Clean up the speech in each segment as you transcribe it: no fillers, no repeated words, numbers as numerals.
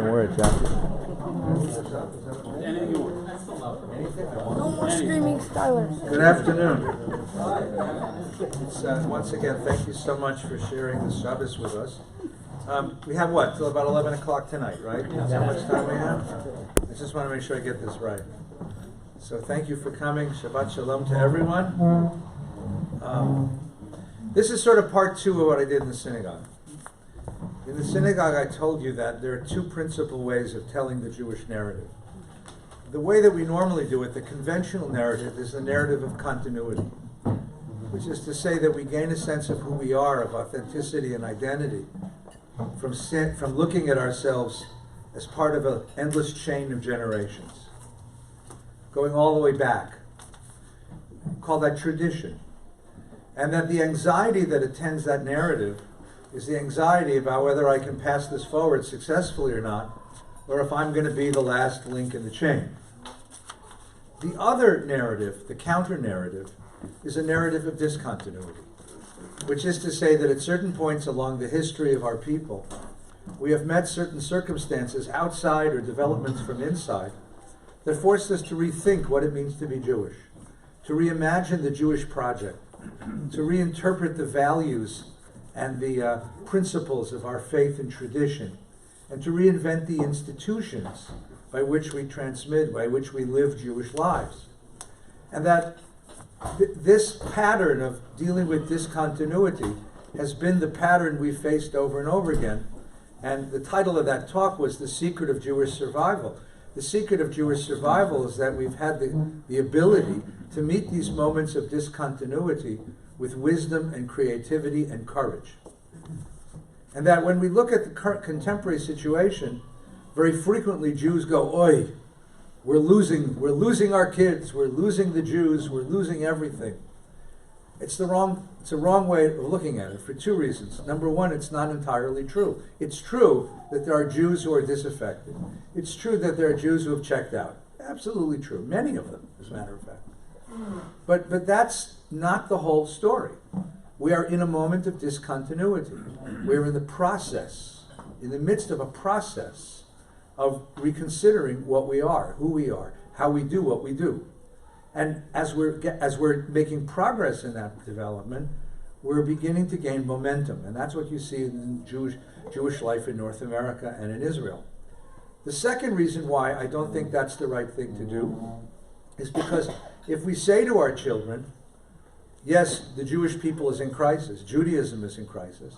Word, Jackie. No more screaming Skylers. Good afternoon. Once again, thank you so much for sharing the Shabbos with us. We have what, till about 11 o'clock tonight, right? That's how much time we have? I just want to make sure I get this right. So thank you for coming. Shabbat Shalom to everyone. This is sort of part two of what I did in the synagogue. In the synagogue, I told you that there are two principal ways of telling the Jewish narrative. The way that we normally do it, the conventional narrative, is the narrative of continuity, which is to say that we gain a sense of who we are, of authenticity and identity, from looking at ourselves as part of an endless chain of generations, going all the way back. Call that tradition. And that the anxiety that attends that narrative is the anxiety about whether I can pass this forward successfully or not, or if I'm going to be the last link in the chain. The other narrative, the counter-narrative, is a narrative of discontinuity, which is to say that at certain points along the history of our people, we have met certain circumstances outside or developments from inside that forced us to rethink what it means to be Jewish, to reimagine the Jewish project, to reinterpret the values and the principles of our faith and tradition, and to reinvent the institutions by which we transmit, by which we live Jewish lives. And that this pattern of dealing with discontinuity has been the pattern we've faced over and over again. And the title of that talk was The Secret of Jewish Survival. The secret of Jewish survival is that we've had the ability to meet these moments of discontinuity with wisdom and creativity and courage. And that when we look at the current contemporary situation, very frequently Jews go, "Oi, we're losing our kids, we're losing the Jews, we're losing everything." It's a wrong way of looking at it for two reasons. Number one, it's not entirely true. It's true that there are Jews who are disaffected. It's true that there are Jews who have checked out. Absolutely true. Many of them, as a matter of fact. But that's not the whole story. We are in a moment of discontinuity. We're in the midst of a process of reconsidering what we are, who we are, how we do what we do. And as we're making progress in that development, we're beginning to gain momentum. And that's what you see in Jewish life in North America and in Israel. The second reason why I don't think that's the right thing to do is because if we say to our children, yes, the Jewish people is in crisis, Judaism is in crisis,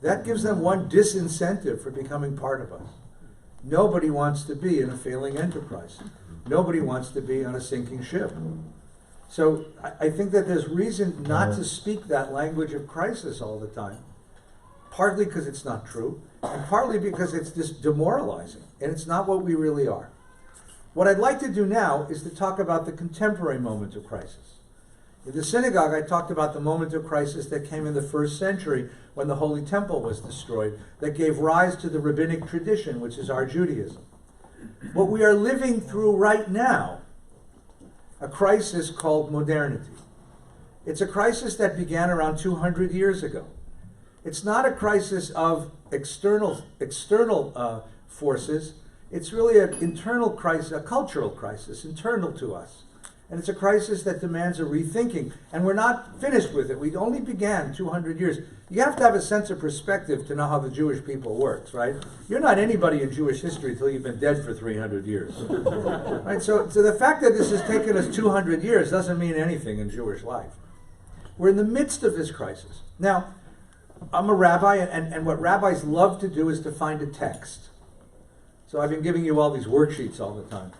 that gives them one disincentive for becoming part of us. Nobody wants to be in a failing enterprise. Nobody wants to be on a sinking ship. So I think that there's reason not to speak that language of crisis all the time, partly because it's not true, and partly because it's just demoralizing, and it's not what we really are. What I'd like to do now is to talk about the contemporary moment of crisis. In the synagogue, I talked about the moment of crisis that came in the first century when the Holy Temple was destroyed, that gave rise to the rabbinic tradition, which is our Judaism. What we are living through right now, a crisis called modernity. It's a crisis that began around 200 years ago. It's not a crisis of external forces. It's really an internal crisis, a cultural crisis, internal to us. And it's a crisis that demands a rethinking. And we're not finished with it. We only began 200 years. You have to have a sense of perspective to know how the Jewish people works, right? You're not anybody in Jewish history until you've been dead for 300 years. Right? So the fact that this has taken us 200 years doesn't mean anything in Jewish life. We're in the midst of this crisis. Now, I'm a rabbi, and what rabbis love to do is to find a text. So I've been giving you all these worksheets all the time.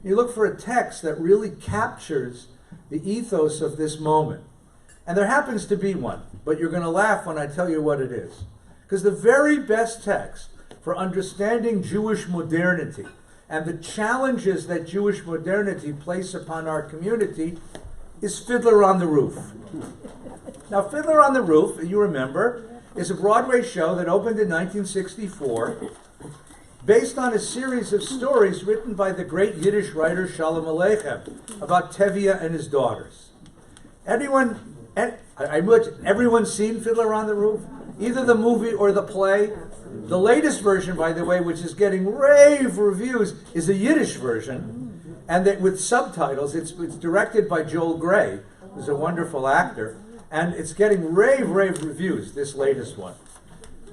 You look for a text that really captures the ethos of this moment. And there happens to be one, but you're going to laugh when I tell you what it is. Because the very best text for understanding Jewish modernity and the challenges that Jewish modernity place upon our community is Fiddler on the Roof. Now, Fiddler on the Roof, you remember, is a Broadway show that opened in 1964, based on a series of stories written by the great Yiddish writer Shalom about Tevye and his daughters. Everyone's seen Fiddler on the Roof? Either the movie or the play? The latest version, by the way, which is getting rave reviews, is a Yiddish version, and that with subtitles. It's directed by Joel Grey, who's a wonderful actor, and it's getting rave reviews, this latest one.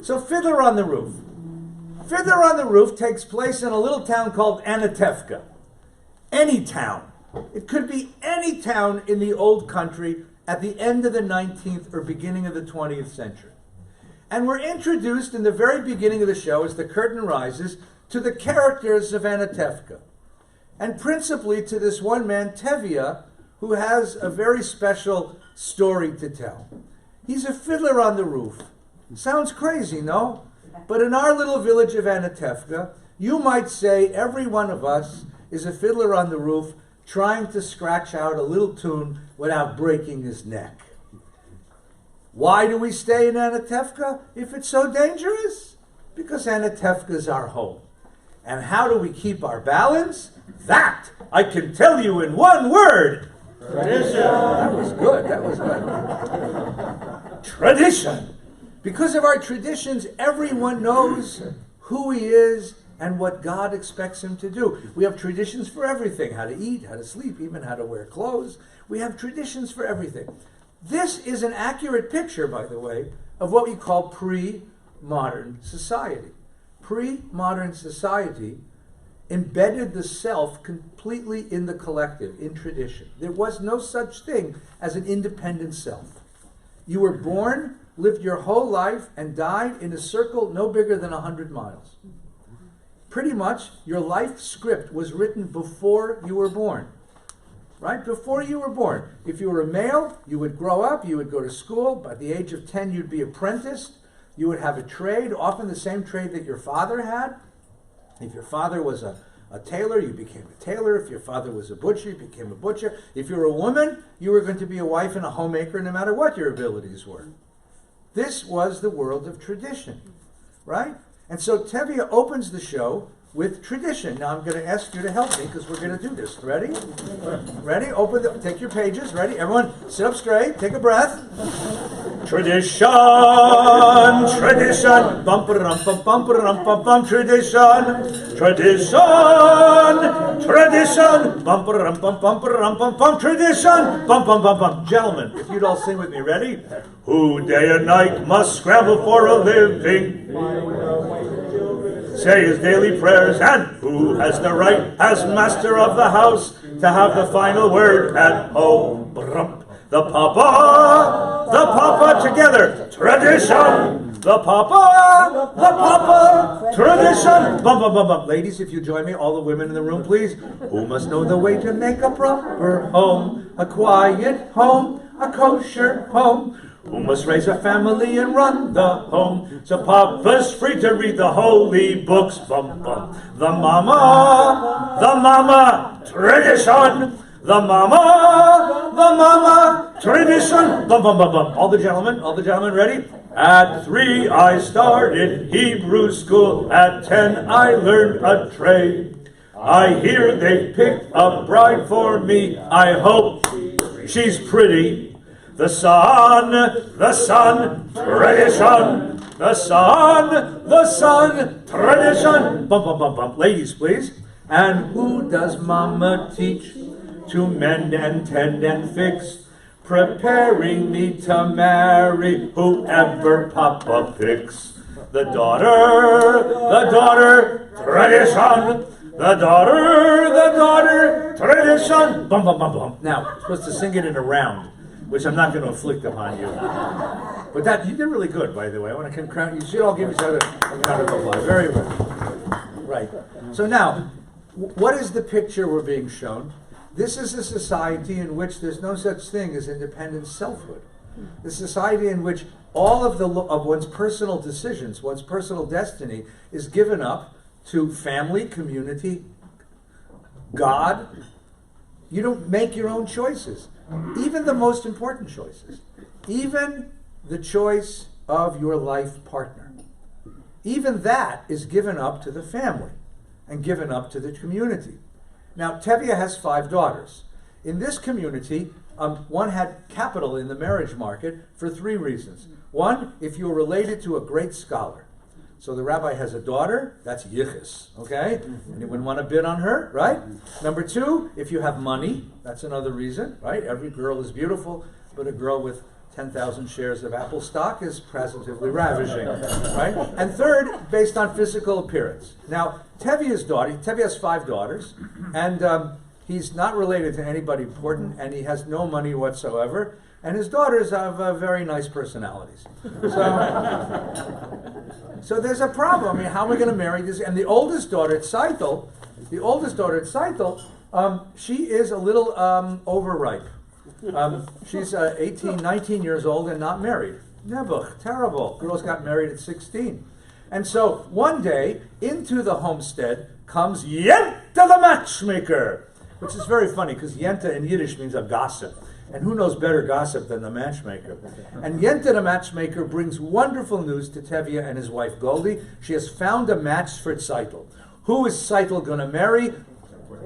So Fiddler on the Roof. Fiddler on the Roof takes place in a little town called Anatevka. Any town. It could be any town in the old country at the end of the 19th or beginning of the 20th century. And we're introduced in the very beginning of the show, as the curtain rises, to the characters of Anatevka. And principally to this one man, Tevye, who has a very special story to tell. He's a fiddler on the roof. Sounds crazy, no? But in our little village of Anatevka, you might say every one of us is a fiddler on the roof trying to scratch out a little tune without breaking his neck. Why do we stay in Anatevka if it's so dangerous? Because Anatevka is our home. And how do we keep our balance? That I can tell you in one word. Tradition. That was good. Tradition. Because of our traditions, everyone knows who he is and what God expects him to do. We have traditions for everything: how to eat, how to sleep, even how to wear clothes. We have traditions for everything. This is an accurate picture, by the way, of what we call pre-modern society. Pre-modern society embedded the self completely in the collective, in tradition. There was no such thing as an independent self. You were born, lived your whole life, and died in a circle no bigger than 100 miles. Pretty much, your life script was written before you were born. Right? Before you were born. If you were a male, you would grow up, you would go to school. By the age of 10, you'd be apprenticed. You would have a trade, often the same trade that your father had. If your father was a tailor, you became a tailor. If your father was a butcher, you became a butcher. If you were a woman, you were going to be a wife and a homemaker no matter what your abilities were. This was the world of tradition, right? And so Tevye opens the show with tradition. Now I'm going to ask you to help me because we're going to do this. Ready? Ready? Take your pages. Ready? Everyone sit up straight. Take a breath. Tradition, tradition, bum bum tradition, tradition, tradition, bum bum tradition, bum. Gentlemen, if you'd all sing with me, ready? Who day and night must scramble for a living, say his daily prayers, and who has the right, as master of the house, to have the final word at home. The papa together, tradition. The papa, tradition. Bum. Ladies, if you join me, all the women in the room, please. Who must know the way to make a proper home, a quiet home, a kosher home? Who must raise a family and run the home, so papa's free to read the holy books. Bum. The mama, tradition. The mama, tradition. Bum. All the gentlemen, ready? At 3 I started Hebrew school. At 10 I learned a trade. I hear they picked a bride for me. I hope she's pretty. The sun, tradition. The sun, tradition. Bum. Ladies, please. And who does mama teach to mend and tend and fix, preparing me to marry whoever papa picks? The daughter, tradition. The daughter, tradition. Bum. Now, I'm supposed to sing it in a round, which I'm not going to inflict upon you. But that, you did really good, by the way. I want to you should all give each other a round of applause. Very well. Right. So now, what is the picture we're being shown? This is a society in which there's no such thing as independent selfhood. The society in which all of one's personal decisions, one's personal destiny, is given up to family, community, God. You don't make your own choices. Even the most important choices. Even the choice of your life partner. Even that is given up to the family and given up to the community. Now, Tevye has 5 daughters. In this community, one had capital in the marriage market for 3 reasons. One, if you were related to a great scholar. So the rabbi has a daughter, that's yichus, okay? Anyone want to bid on her, right? Number two, if you have money, that's another reason, right? Every girl is beautiful, but a girl with 10,000 shares of Apple stock is positively ravishing, right? And third, based on physical appearance. Now, Tevye has 5 daughters, and he's not related to anybody important, and he has no money whatsoever, and his daughters have very nice personalities. So there's a problem. I mean, how are we going to marry this? And the oldest daughter, Tzeitel, she is a little overripe. She's 18, 19 years old and not married. Nebuch, terrible. Girls got married at 16. And so one day, into the homestead comes Yenta the matchmaker, which is very funny because Yenta in Yiddish means a gossip. And who knows better gossip than the matchmaker? And Yenta the matchmaker brings wonderful news to Tevye and his wife Goldie. She has found a match for Tzeitel. Who is Tzeitel going to marry?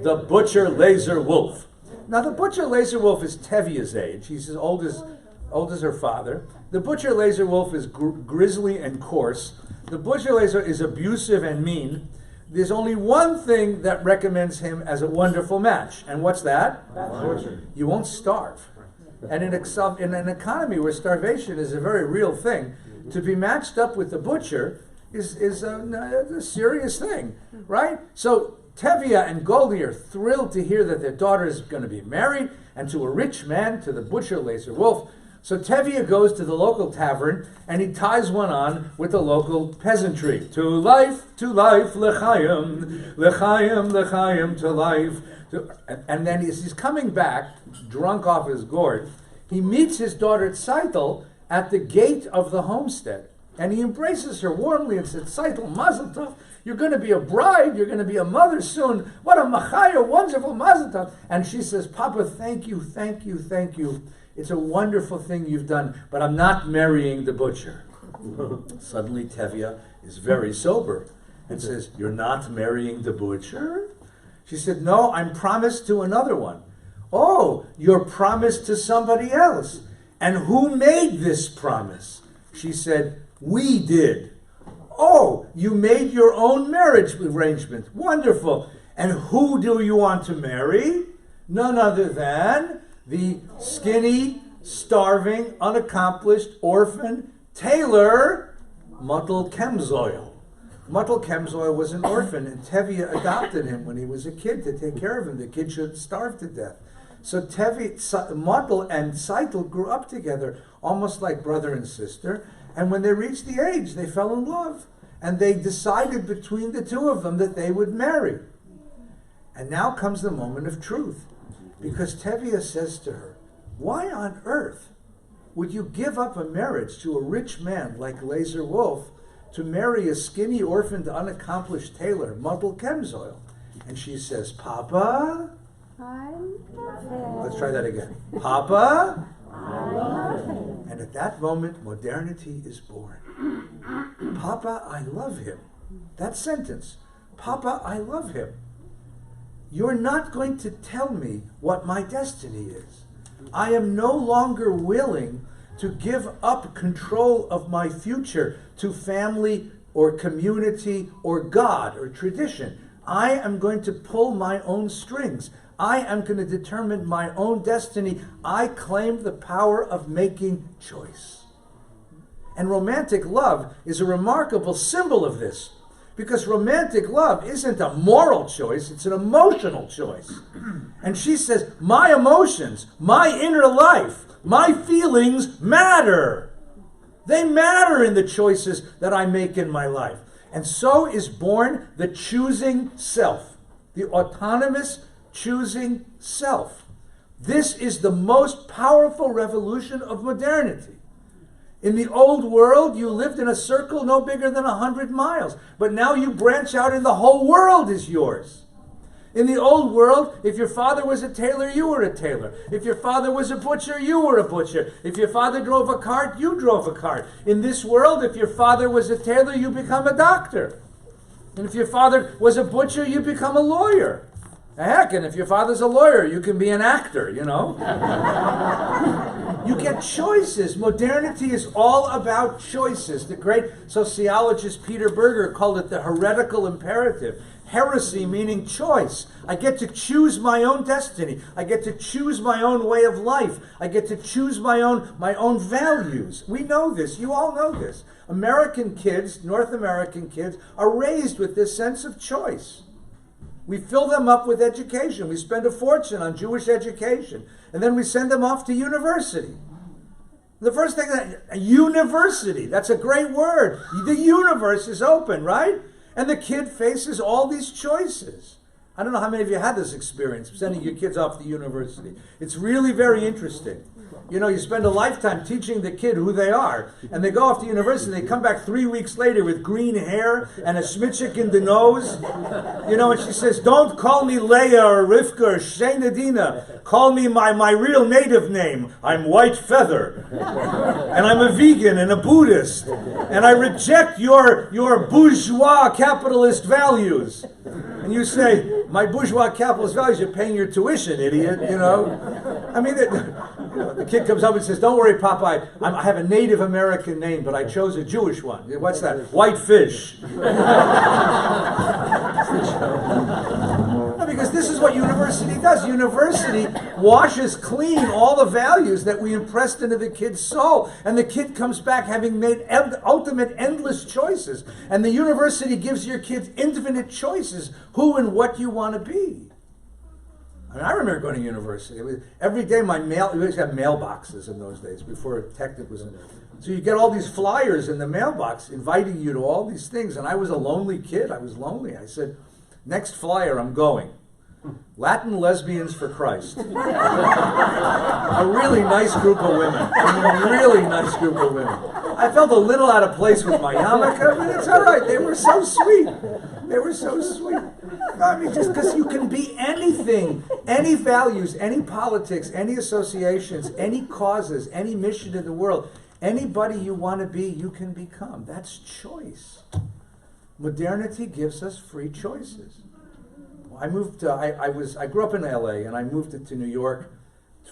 The butcher Laser Wolf. Now the butcher Laser Wolf is Tevye's age. He's as old as her father. The butcher Laser Wolf is grisly and coarse. The butcher Laser is abusive and mean. There's only one thing that recommends him as a wonderful match. And what's that? You won't starve. And in an economy where starvation is a very real thing, to be matched up with the butcher is a serious thing, right? So Tevye and Goldie are thrilled to hear that their daughter is going to be married, and to a rich man, to the butcher Laser Wolf. So Tevye goes to the local tavern, and he ties one on with the local peasantry. To life, l'chaim, l'chaim, l'chaim, to life. And then as he's coming back, drunk off his gourd, he meets his daughter Tzeitel at the gate of the homestead. And he embraces her warmly and says, Tzeitel, mazel tov, you're going to be a bride, you're going to be a mother soon. What a machaya, wonderful mazel tov. And she says, Papa, thank you, thank you, thank you. It's a wonderful thing you've done, but I'm not marrying the butcher. Suddenly Tevye is very sober and says, you're not marrying the butcher? She said, no, I'm promised to another one. Oh, you're promised to somebody else. And who made this promise? She said, we did. Oh, you made your own marriage arrangement. Wonderful. And who do you want to marry? None other than the skinny, starving, unaccomplished, orphan tailor, Muttel Kemzoil. Muttel Kemzoil was an orphan, and Tevye adopted him when he was a kid to take care of him. The kid shouldn't starve to death. So Muttel and Tzeitel grew up together, almost like brother and sister, and when they reached the age, they fell in love. And they decided between the two of them that they would marry. And now comes the moment of truth. Because Tevye says to her, why on earth would you give up a marriage to a rich man like Laser Wolf to marry a skinny, orphaned, unaccomplished tailor, Muttel Kemzoil? And she says, Papa? I love him. Let's try that again. Papa? I love him. And at that moment, modernity is born. Papa, I love him. That sentence. Papa, I love him. You're not going to tell me what my destiny is. I am no longer willing to give up control of my future to family or community or God or tradition. I am going to pull my own strings. I am going to determine my own destiny. I claim the power of making choice. And romantic love is a remarkable symbol of this. Because romantic love isn't a moral choice, it's an emotional choice. And she says, my emotions, my inner life, my feelings matter. They matter in the choices that I make in my life. And so is born the choosing self, the autonomous choosing self. This is the most powerful revolution of modernity. In the old world, you lived in a circle no bigger than 100 miles. But now you branch out and the whole world is yours. In the old world, if your father was a tailor, you were a tailor. If your father was a butcher, you were a butcher. If your father drove a cart, you drove a cart. In this world, if your father was a tailor, you become a doctor. And if your father was a butcher, you become a lawyer. Heck, and if your father's a lawyer, you can be an actor, you know. You get choices. Modernity is all about choices. The great sociologist Peter Berger called it the heretical imperative. Heresy meaning choice. I get to choose my own destiny. I get to choose my own way of life. I get to choose my own values. We know this. You all know this. American kids, North American kids, are raised with this sense of choice. We fill them up with education. We spend a fortune on Jewish education. And then we send them off to university. The first thing, university, that's a great word. The universe is open, right? And the kid faces all these choices. I don't know how many of you had this experience, sending your kids off to university. It's really very interesting. You know, you spend a lifetime teaching the kid who they are, and they go off to university, and they come back 3 weeks later with green hair and a schmitchik in the nose. You know, and she says, don't call me Leah or Rivka or Sheinadina. Call me my real native name. I'm White Feather. And I'm a vegan and a Buddhist. And I reject your bourgeois capitalist values. And you say, my bourgeois capitalist values, you're paying your tuition, idiot, you know. I mean, the kid comes up and says, don't worry, Papa, I have a Native American name, but I chose a Jewish one. What's that? White fish. No, because this is what university does. University washes clean all the values that we impressed into the kid's soul. And the kid comes back having made ultimate endless choices. And the university gives your kids infinite choices who and what you want to be. I mean, I remember going to university. Every day we used to have mailboxes in those days before Technic was in. So you get all these flyers in the mailbox inviting you to all these things. And I was a lonely kid. I was lonely. I said, next flyer, I'm going. Latin lesbians for Christ. A really nice group of women. A really nice group of women. I felt a little out of place with my yarmulke, but it's all right. They were so sweet. They were so sweet. I mean, just because you can be anything, any values, any politics, any associations, any causes, any mission in the world, anybody you want to be, you can become. That's choice. Modernity gives us free choices. I moved. I grew up in L.A. and I moved to New York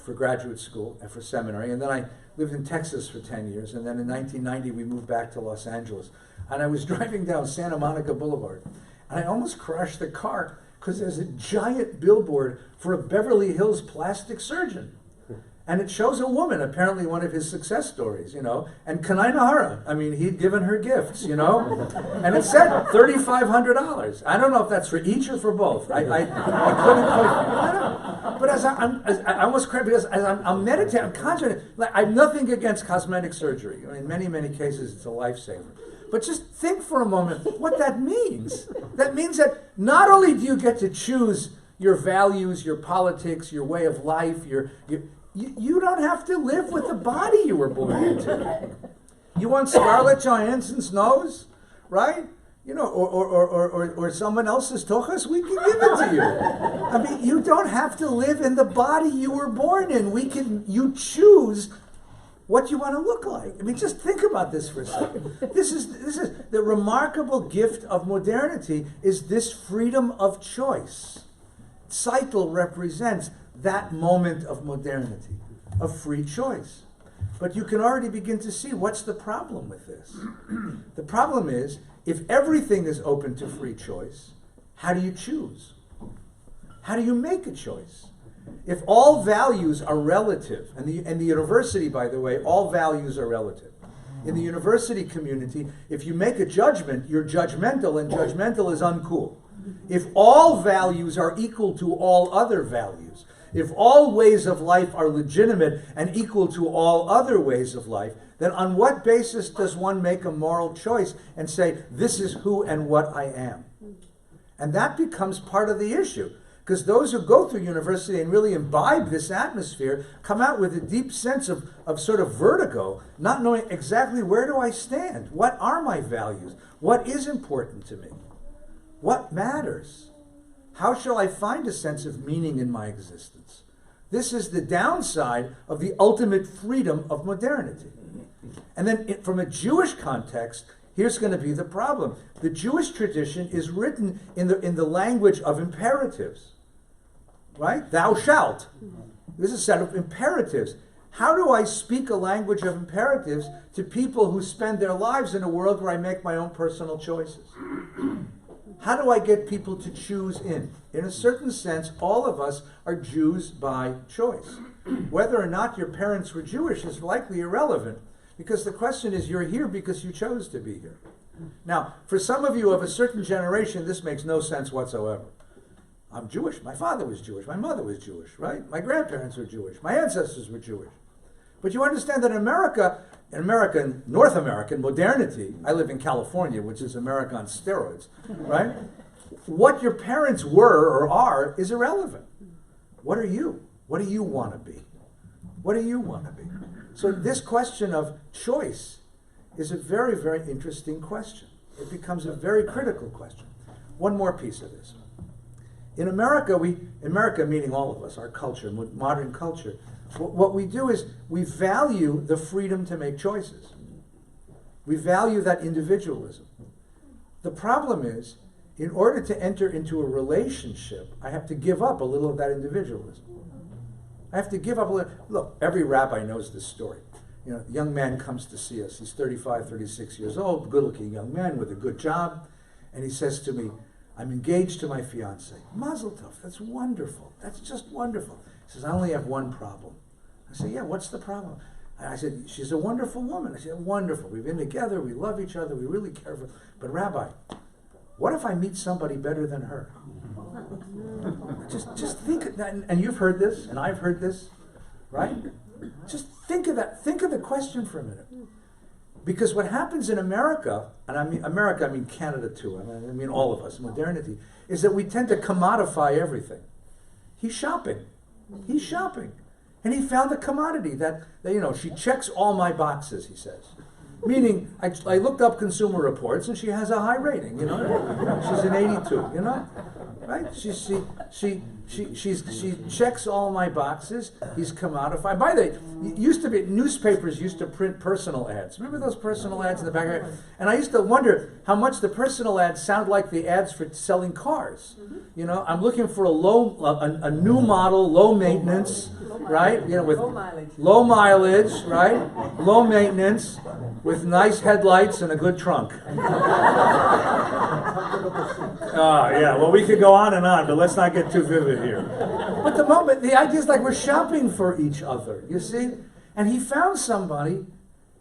for graduate school and for seminary, and then I lived in Texas for 10 years. And then in 1990 we moved back to Los Angeles. And I was driving down Santa Monica Boulevard, and I almost crashed the car because there's a giant billboard for a Beverly Hills plastic surgeon. And it shows a woman, apparently one of his success stories, you know, and Kanai Nahara. I mean, he'd given her gifts, you know, and it said $3,500. I don't know if that's for each or for both. I couldn't quite, I don't know. But I almost cried because as I'm meditating, I'm concentrating. Like, I have nothing against cosmetic surgery. I mean, in many, many cases, it's a lifesaver. But just think for a moment what that means. That means that not only do you get to choose your values, your politics, your way of life, you don't have to live with the body you were born into. You want Scarlett Johansson's nose, right? You know, or someone else's tochas, we can give it to you. I mean, you don't have to live in the body you were born in. You choose what you want to look like. I mean, just think about this for a second. This is the remarkable gift of modernity, is this freedom of choice. Cycle represents that moment of modernity, of free choice. But you can already begin to see what's the problem with this. The problem is, if everything is open to free choice, how do you choose? How do you make a choice? If all values are relative, and the university, by the way, all values are relative. In the university community, if you make a judgment, you're judgmental, and judgmental is uncool. If all values are equal to all other values, if all ways of life are legitimate and equal to all other ways of life, then on what basis does one make a moral choice and say, this is who and what I am? And that becomes part of the issue. Because those who go through university and really imbibe this atmosphere come out with a deep sense of sort of vertigo, not knowing exactly where do I stand? What are my values? What is important to me? What matters? How shall I find a sense of meaning in my existence? This is the downside of the ultimate freedom of modernity. And then from a Jewish context, here's going to be the problem. The Jewish tradition is written in the language of imperatives. Right? Thou shalt. This is a set of imperatives. How do I speak a language of imperatives to people who spend their lives in a world where I make my own personal choices? How do I get people to choose in? In a certain sense, all of us are Jews by choice. Whether or not your parents were Jewish is likely irrelevant, because the question is, you're here because you chose to be here. Now, for some of you of a certain generation, this makes no sense whatsoever. I'm Jewish. My father was Jewish. My mother was Jewish, right? My grandparents were Jewish. My ancestors were Jewish. But you understand that in North American modernity, I live in California, which is America on steroids, right? What your parents were or are is irrelevant. What are you? What do you want to be? What do you want to be? So this question of choice is a very, very interesting question. It becomes a very critical question. One more piece of this. In America, America meaning all of us, our culture, modern culture, what we do is we value the freedom to make choices. We value that individualism. The problem is, in order to enter into a relationship, I have to give up a little of that individualism. I have to give up a little. Look, every rabbi knows this story. You know, a young man comes to see us. He's 35, 36 years old, good-looking young man with a good job. And he says to me, I'm engaged to my fiancée. Mazel tov, that's wonderful. That's just wonderful. He says, I only have one problem. I said, yeah, what's the problem? And I said, she's a wonderful woman. I said, wonderful. We've been together. We love each other. We really care for her. But Rabbi, what if I meet somebody better than her? Just think of that. And you've heard this, and I've heard this, right? Just think of that. Think of the question for a minute. Because what happens in America, and I mean America, I mean Canada too, I mean all of us, modernity, is that we tend to commodify everything. He's shopping. He's shopping. And he found the commodity that you know, she checks all my boxes, he says. Meaning, I looked up Consumer Reports, and she has a high rating, you know. She's an 82, you know, right? She checks all my boxes. He's commodified. By the way, newspapers used to print personal ads. Remember those personal ads in the back? And I used to wonder how much the personal ads sound like the ads for selling cars. You know, I'm looking for a new model, low maintenance, right? You know, with low mileage, right? Low maintenance, with nice headlights and a good trunk. Yeah, well, we could go on and on, but let's not get too vivid here. But the idea is like we're shopping for each other, you see? And he found somebody,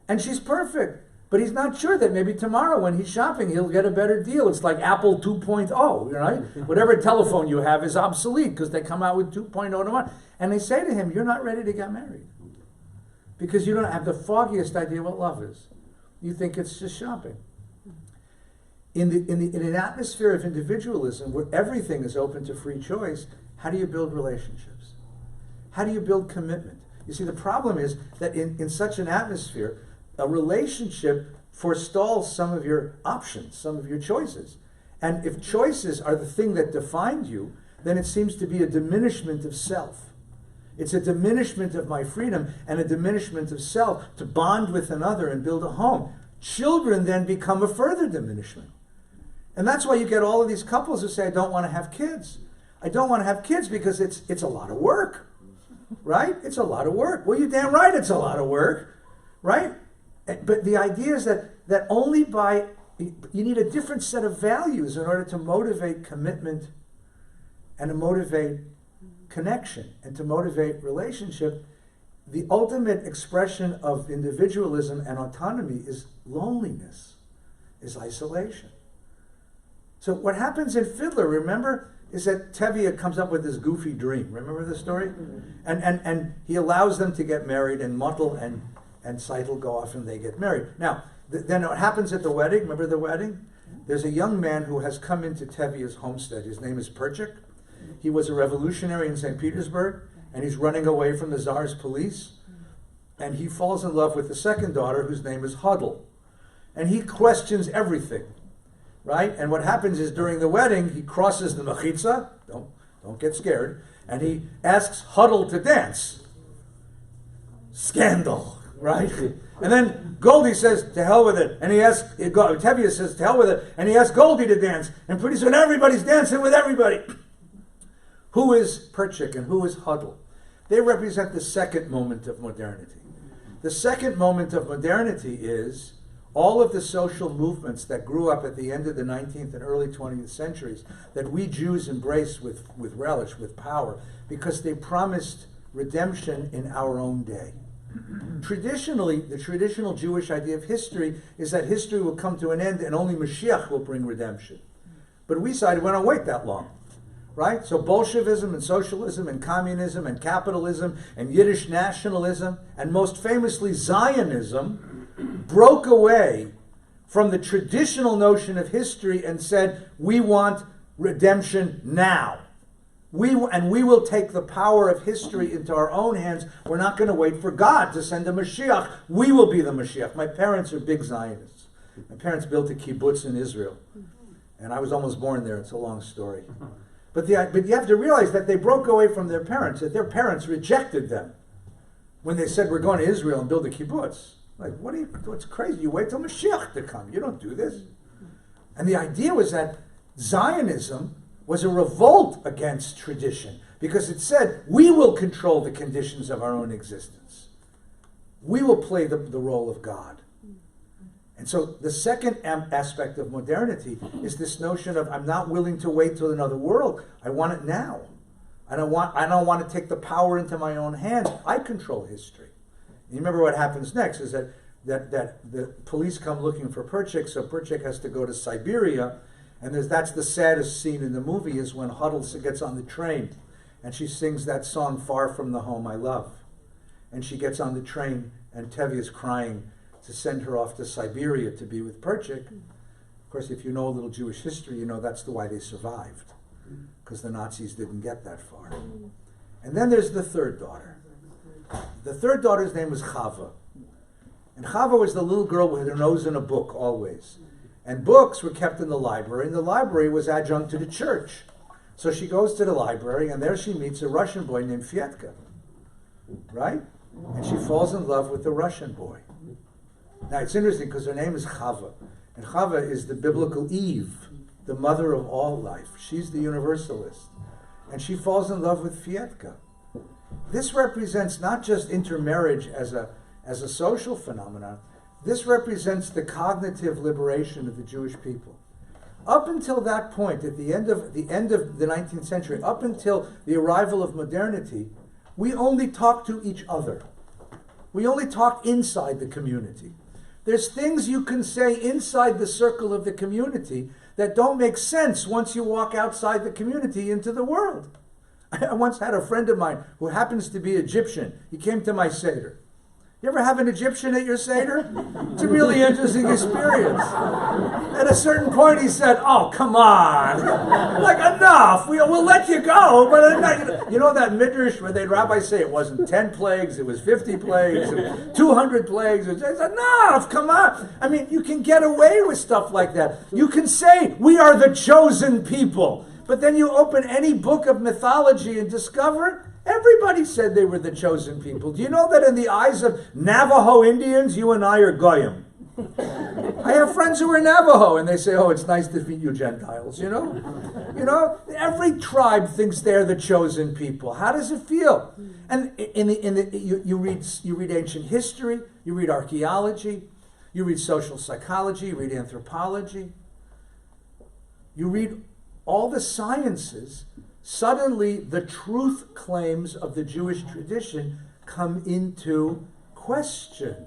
and she's perfect. But he's not sure that maybe tomorrow when he's shopping, he'll get a better deal. It's like Apple 2.0, right? Whatever telephone you have is obsolete because they come out with 2.0 tomorrow. And they say to him, you're not ready to get married because you don't have the foggiest idea what love is. You think it's just shopping. In an atmosphere of individualism where everything is open to free choice, how do you build relationships? How do you build commitment? You see, the problem is that in such an atmosphere, a relationship forestalls some of your options, some of your choices. And if choices are the thing that defined you, then it seems to be a diminishment of self. It's a diminishment of my freedom and a diminishment of self to bond with another and build a home. Children then become a further diminishment. And that's why you get all of these couples who say, I don't want to have kids. I don't want to have kids because it's a lot of work, right? It's a lot of work. Well, you're damn right it's a lot of work, right? But the idea is that only by, you need a different set of values in order to motivate commitment and to motivate connection and to motivate relationship. The ultimate expression of individualism and autonomy is loneliness, is isolation. So what happens in Fiddler, remember, is that Tevye comes up with this goofy dream. Remember the story? And he allows them to get married, and Mottel and Seitel go off and they get married. Now, then what happens at the wedding? Remember the wedding? There's a young man who has come into Tevye's homestead. His name is Perchik. He was a revolutionary in St. Petersburg, and he's running away from the Tsar's police. And he falls in love with the second daughter, whose name is Huddle. And he questions everything, right? And what happens is during the wedding, he crosses the mechitza, don't get scared, and he asks Huddle to dance. Scandal, right? And then Goldie says, to hell with it. And Tevye says, to hell with it. And he asks Goldie to dance. And pretty soon everybody's dancing with everybody. Who is Perchik and who is Huddle? They represent the second moment of modernity. The second moment of modernity is all of the social movements that grew up at the end of the 19th and early 20th centuries that we Jews embraced with relish, with power, because they promised redemption in our own day. Traditionally, the traditional Jewish idea of history is that history will come to an end and only Mashiach will bring redemption. But we decided we don't wait that long, right? So Bolshevism and socialism and communism and capitalism and Yiddish nationalism and most famously Zionism broke away from the traditional notion of history and said, we want redemption now. We will take the power of history into our own hands. We're not going to wait for God to send a Mashiach. We will be the Mashiach. My parents are big Zionists. My parents built a kibbutz in Israel. And I was almost born there. It's a long story. But you have to realize that they broke away from their parents, that their parents rejected them when they said, we're going to Israel and build a kibbutz. Like, what's crazy? You wait till Mashiach to come. You don't do this. And the idea was that Zionism was a revolt against tradition because it said, we will control the conditions of our own existence. We will play the role of God. And so the second aspect of modernity is this notion of I'm not willing to wait till another world. I want it now. I don't want to take the power into my own hands. I control history. And you remember what happens next is that the police come looking for Perchik, so Perchik has to go to Siberia, and that's the saddest scene in the movie is when Huddle gets on the train, and she sings that song, Far From the Home I Love. And she gets on the train, and Tevye is crying to send her off to Siberia to be with Perchik. Of course, if you know a little Jewish history, you know that's why they survived, because the Nazis didn't get that far. And then there's the third daughter. The third daughter's name was Chava. And Chava was the little girl with her nose in a book always. And books were kept in the library, and the library was adjunct to the church. So she goes to the library, and there she meets a Russian boy named Fyetka. Right? And she falls in love with the Russian boy. Now it's interesting because her name is Chava. And Chava is the biblical Eve, the mother of all life. She's the universalist. And she falls in love with Fyetka. This represents not just intermarriage as a social phenomenon. This represents the cognitive liberation of the Jewish people. Up until that point, at the end of the 19th century, up until the arrival of modernity, we only talk to each other. We only talk inside the community. There's things you can say inside the circle of the community that don't make sense once you walk outside the community into the world. I once had a friend of mine who happens to be Egyptian. He came to my Seder. You ever have an Egyptian at your Seder? It's a really interesting experience. At a certain point he said, oh, come on. Like, enough. We'll let you go. But you know that midrash where they'd Rabbi say it wasn't 10 plagues, it was 50 plagues, 200 plagues. It's enough, come on. I mean, you can get away with stuff like that. You can say, we are the chosen people. But then you open any book of mythology and discover everybody said they were the chosen people. Do you know that in the eyes of Navajo Indians, you and I are Goyim? I have friends who are Navajo, and they say, oh, it's nice to meet you Gentiles, you know? You know, every tribe thinks they're the chosen people. How does it feel? And you read ancient history, you read archaeology, you read social psychology, you read anthropology, you read all the sciences. Suddenly, the truth claims of the Jewish tradition come into question.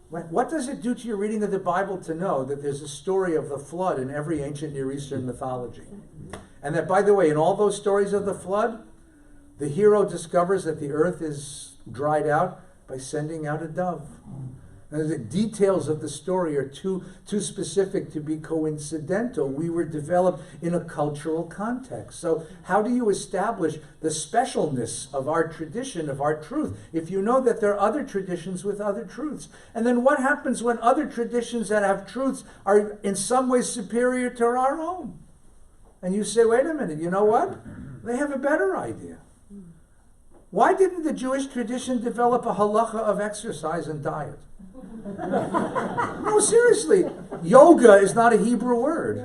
What does it do to your reading of the Bible to know that there's a story of the flood in every ancient Near Eastern mythology? And that, by the way, in all those stories of the flood, the hero discovers that the earth is dried out by sending out a dove. And the details of the story are too specific to be coincidental. We were developed in a cultural context. So how do you establish the specialness of our tradition, of our truth, if you know that there are other traditions with other truths? And then what happens when other traditions that have truths are in some ways superior to our own? And you say, wait a minute, you know what? They have a better idea. Why didn't the Jewish tradition develop a halacha of exercise and diet? No, seriously. Yoga is not a Hebrew word.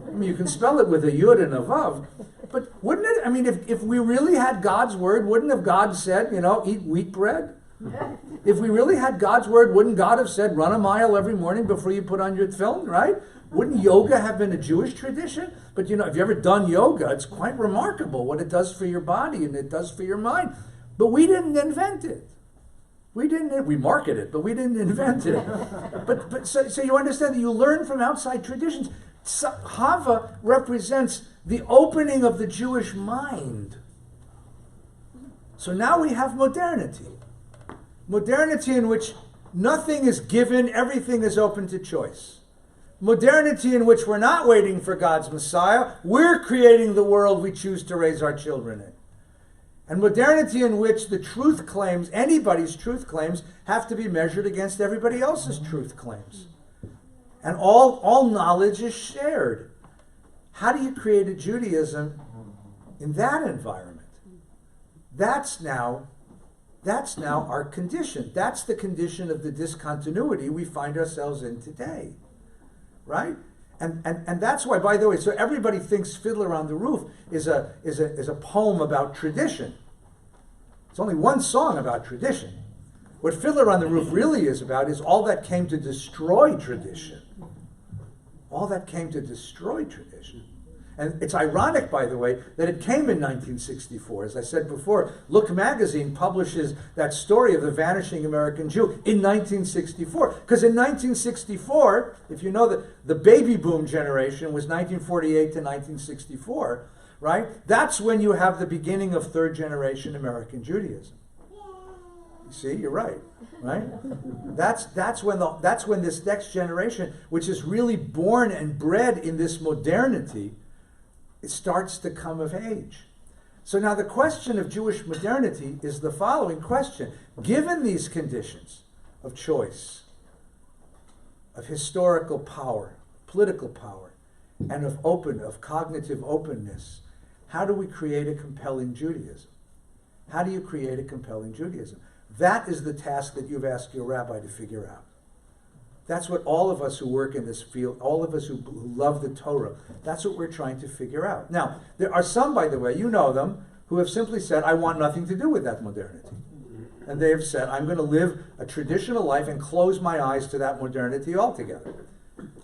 I mean, you can spell it with a yud and a vav. But wouldn't it, I mean, if we really had God's word, wouldn't have God said, eat wheat bread? If we really had God's word, wouldn't God have said, run a mile every morning before you put on your tefillin, right? Wouldn't yoga have been a Jewish tradition? But if you've ever done yoga, it's quite remarkable what it does for your body and it does for your mind. But we didn't invent it. We market it, but we didn't invent it. So you understand that you learn from outside traditions. Hava represents the opening of the Jewish mind. So now we have modernity. Modernity in which nothing is given, everything is open to choice. Modernity in which we're not waiting for God's Messiah, we're creating the world we choose to raise our children in. And modernity in which the truth claims, anybody's truth claims, have to be measured against everybody else's truth claims. And all knowledge is shared. How do you create a Judaism in that environment? That's now our condition. That's the condition of the discontinuity we find ourselves in today. Right? And that's why, by the way, so everybody thinks Fiddler on the Roof is a poem about tradition. It's only one song about tradition. What Fiddler on the Roof really is about is all that came to destroy tradition. All that came to destroy tradition. And it's ironic, by the way, that it came in 1964. As I said before, Look magazine publishes that story of the vanishing American Jew in 1964. Because in 1964, if you know that the baby boom generation was 1948 to 1964, right? That's when you have the beginning of third generation American Judaism. You see, you're right? That's when this next generation, which is really born and bred in this modernity, it starts to come of age. So now the question of Jewish modernity is the following question. Given these conditions of choice, of historical power, political power, and of cognitive openness, how do we create a compelling Judaism? How do you create a compelling Judaism? That is the task that you've asked your rabbi to figure out. That's what all of us who work in this field, all of us who love the Torah, that's what we're trying to figure out. Now, there are some, by the way, you know them, who have simply said, I want nothing to do with that modernity. And they have said, I'm going to live a traditional life and close my eyes to that modernity altogether.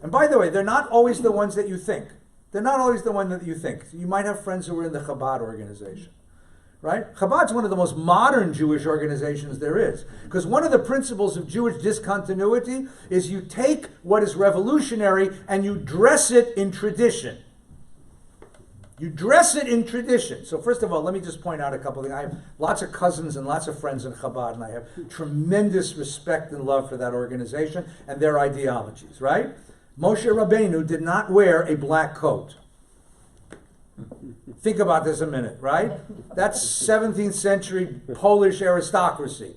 And by the way, they're not always the ones that you think. They're not always the one that you think. You might have friends who are in the Chabad organization. Right? Chabad's one of the most modern Jewish organizations there is. Because one of the principles of Jewish discontinuity is you take what is revolutionary and you dress it in tradition. You dress it in tradition. So first of all, let me just point out a couple of things. I have lots of cousins and lots of friends in Chabad, and I have tremendous respect and love for that organization and their ideologies, right? Moshe Rabbeinu did not wear a black coat. Think about this a minute, right? That's 17th century Polish aristocracy.